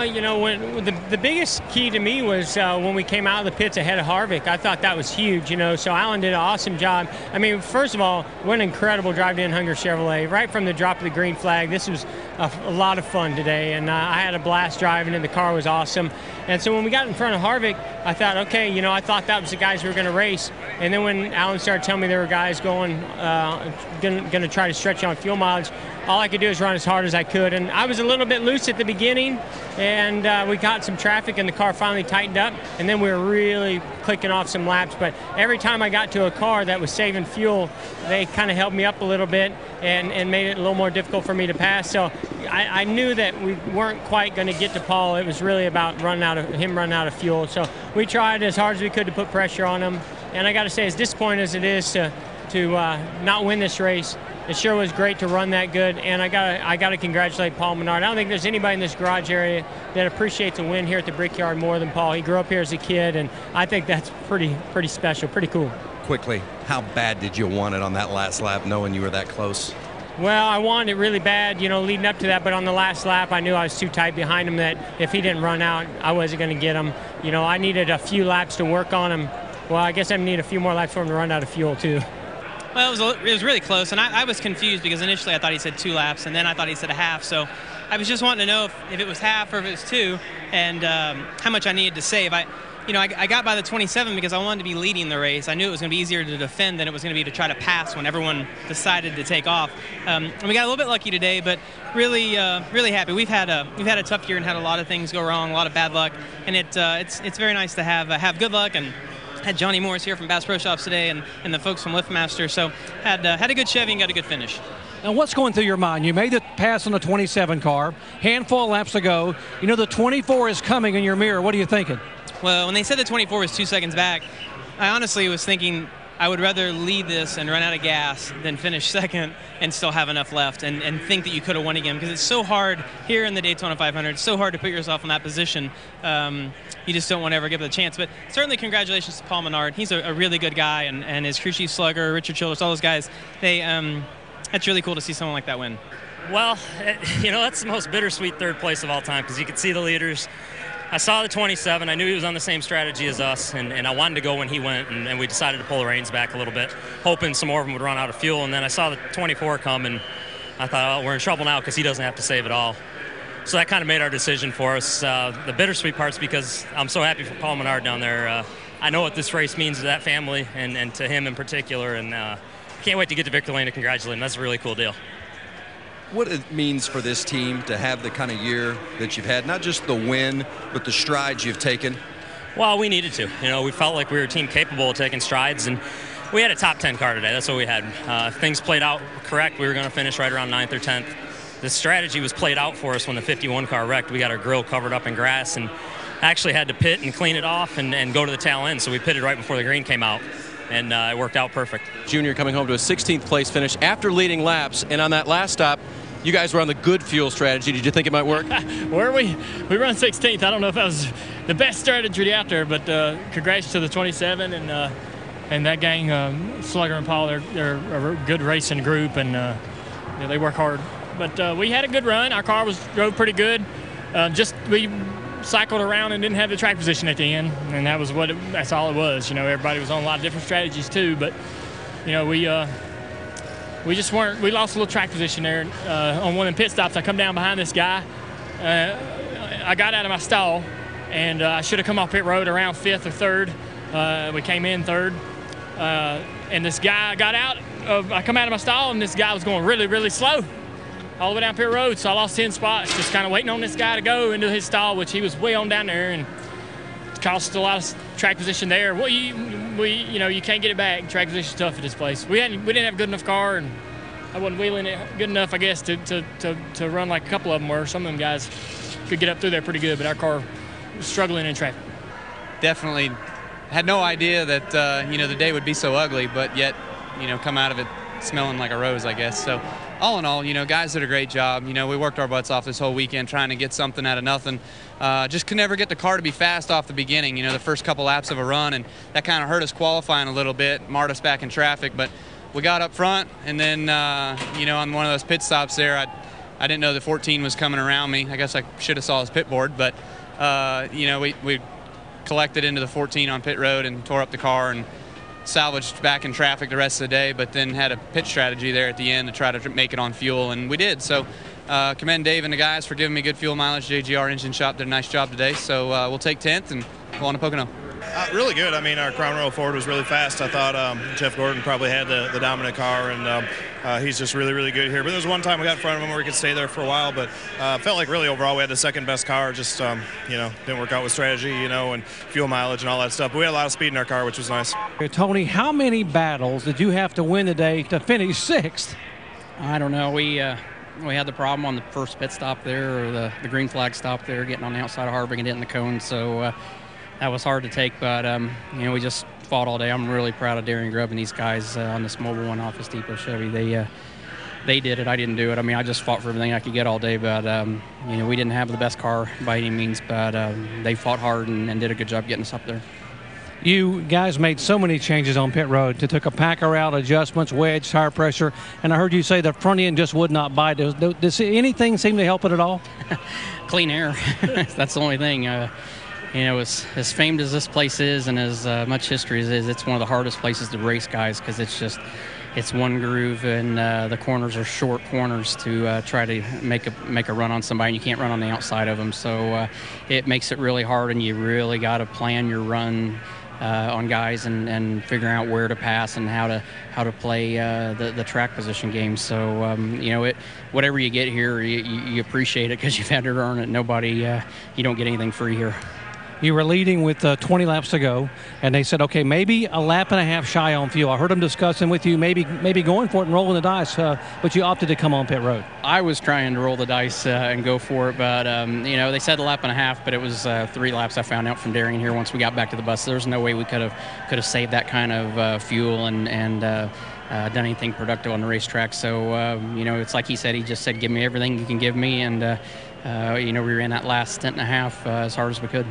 Well, when the biggest key to me was when we came out of the pits ahead of Harvick. I thought that was huge, So Alan did an awesome job. I mean, first of all, what an incredible drive to Hunger Chevrolet. Right from the drop of the green flag, this was a lot of fun today, and I had a blast driving, and the car was awesome. And so when we got in front of Harvick, I thought, okay, I thought that was the guys who were going to race. And then when Alan started telling me there were guys going to try to stretch on fuel mileage, all I could do is run as hard as I could. And I was a little bit loose at the beginning, and we got some traffic, and the car finally tightened up. And then we were really clicking off some laps. But every time I got to a car that was saving fuel, they kind of held me up a little bit and made it a little more difficult for me to pass. So I knew that we weren't quite going to get to Paul. It was really about running out of fuel. So we tried as hard as we could to put pressure on him. And I got to say, as disappointing as it is to not win this race, it sure was great to run that good. And I got to congratulate Paul Menard. I don't think there's anybody in this garage area that appreciates a win here at the Brickyard more than Paul. He grew up here as a kid, and I think that's pretty special, pretty cool. Quickly, how bad did you want it on that last lap, knowing you were that close? Well, I wanted it really bad, leading up to that. But on the last lap, I knew I was too tight behind him that if he didn't run out, I wasn't going to get him. I needed a few laps to work on him. Well, I guess I need a few more laps for him to run out of fuel, too. Well, it was really close, and I was confused because initially I thought he said 2 laps, and then I thought he said a half. So I was just wanting to know if it was half or if it was 2, and how much I needed to save. I got by the 27 because I wanted to be leading the race. I knew it was going to be easier to defend than it was going to be to try to pass when everyone decided to take off. And we got a little bit lucky today, but really happy. We've had a tough year and had a lot of things go wrong, a lot of bad luck, and it's very nice to have good luck. And had Johnny Morris here from Bass Pro Shops today, and the folks from Liftmaster. So had a good Chevy and got a good finish. Now, what's going through your mind? You made the pass on the 27 car, handful of laps to go. The 24 is coming in your mirror. What are you thinking? Well, when they said the 24 was 2 seconds back, I honestly was thinking I would rather lead this and run out of gas than finish second and still have enough left and think that you could have won again, because it's so hard here in the Daytona 500. It's so hard to put yourself in that position. You just don't want to ever give it a chance. But certainly congratulations to Paul Menard. He's a really good guy, and his crew chief Slugger, Richard Childress, all those guys, that's really cool to see someone like that win. Well, that's the most bittersweet third place of all time, because you could see the leaders. I saw the 27. I knew he was on the same strategy as us, and I wanted to go when he went, and we decided to pull the reins back a little bit, hoping some more of them would run out of fuel. And then I saw the 24 come, and I thought, oh, we're in trouble now because he doesn't have to save it all. So that kind of made our decision for us. The bittersweet part's because I'm so happy for Paul Menard down there. I know what this race means to that family and to him in particular, and can't wait to get to Victory Lane to congratulate him. That's a really cool deal. What it means for this team to have the kind of year that you've had, not just the win, but the strides you've taken? Well, we needed to. We felt like we were a team capable of taking strides, and we had a top 10 car today. That's what we had. If things played out correct, we were going to finish right around 9th or 10th. The strategy was played out for us when the 51 car wrecked. We got our grill covered up in grass and actually had to pit and clean it off and go to the tail end. So we pitted right before the green came out, and it worked out perfect. Junior coming home to a 16th place finish after leading laps, and on that last stop, you guys were on the good fuel strategy. Did you think it might work? Were we? We run 16th. I don't know if that was the best strategy out there, but congrats to the 27 and that gang, Slugger and Paul. They're a good racing group, and they work hard. But we had a good run. Our car drove pretty good. We cycled around and didn't have the track position at the end, and that's all it was. Everybody was on a lot of different strategies too, but we just weren't. We lost a little track position there on one of the pit stops. I come down behind this guy. I got out of my stall, and I should have come off pit road around 5th or 3rd. We came in 3rd, and this guy got out. I come out of my stall, and this guy was going really, really slow all the way down pit road. So I lost 10 spots, just kind of waiting on this guy to go into his stall, which he was way on down there, and it cost a lot of track position there. Well, you can't get it back. Track position's tough at this place. We didn't have a good enough car, and I wasn't wheeling it good enough, I guess, to run like a couple of them were. Some of them guys could get up through there pretty good, but our car was struggling in traffic. Definitely had no idea that the day would be so ugly, but yet come out of it smelling like a rose, I guess. So all in all, guys did a great job. We worked our butts off this whole weekend trying to get something out of nothing. Just could never get the car to be fast off the beginning, the first couple laps of a run, and that kind of hurt us qualifying a little bit, marred us back in traffic. But we got up front, and then, on one of those pit stops there, I didn't know the 14 was coming around me. I guess I should have saw his pit board, but we collected into the 14 on pit road and tore up the car and salvaged back in traffic the rest of the day, but then had a pit strategy there at the end to try to make it on fuel, and we did. So commend Dave and the guys for giving me good fuel mileage. JGR Engine Shop did a nice job today, so we'll take 10th and go on to Pocono. Really good. I mean, our Crown Royal Ford was really fast. I thought Jeff Gordon probably had the dominant car, and he's just really, really good here. But there was one time we got in front of him where we could stay there for a while, but felt like really overall we had the second best car. Just, didn't work out with strategy, and fuel mileage and all that stuff. But we had a lot of speed in our car, which was nice. Tony, how many battles did you have to win today to finish 6th? I don't know. We had the problem on the first pit stop there, or the green flag stop there, getting on the outside of Harvick and hitting the cone. So that was hard to take, but we just fought all day. I'm really proud of Darian Grubb and these guys on this Mobile One Office Depot Chevy. They did it. I didn't do it. I mean, I just fought for everything I could get all day, but we didn't have the best car by any means, but they fought hard and did a good job getting us up there. You guys made so many changes on pit road. It took a packer out, adjustments, wedge, tire pressure, and I heard you say the front end just would not bite. Does anything seem to help it at all? Clean air. That's the only thing. As famed as this place is and as much history as it is, it's one of the hardest places to race, guys, because it's one groove, and the corners are short corners to try to make a run on somebody, and you can't run on the outside of them. So it makes it really hard, and you really got to plan your run on guys and figuring out where to pass and how to play the track position game. So whatever you get here, you appreciate it because you've had to earn it. You don't get anything free here. You were leading with 20 laps to go, and they said, okay, maybe a lap and a half shy on fuel. I heard them discussing with you maybe going for it and rolling the dice, but you opted to come on pit road. I was trying to roll the dice and go for it, but, they said a lap and a half, but it was 3 laps I found out from Darian here once we got back to the bus. There's no way we could have saved that kind of fuel and done anything productive on the racetrack. So, it's like he said. He just said, give me everything you can give me, and, we ran that last stint and a half as hard as we could.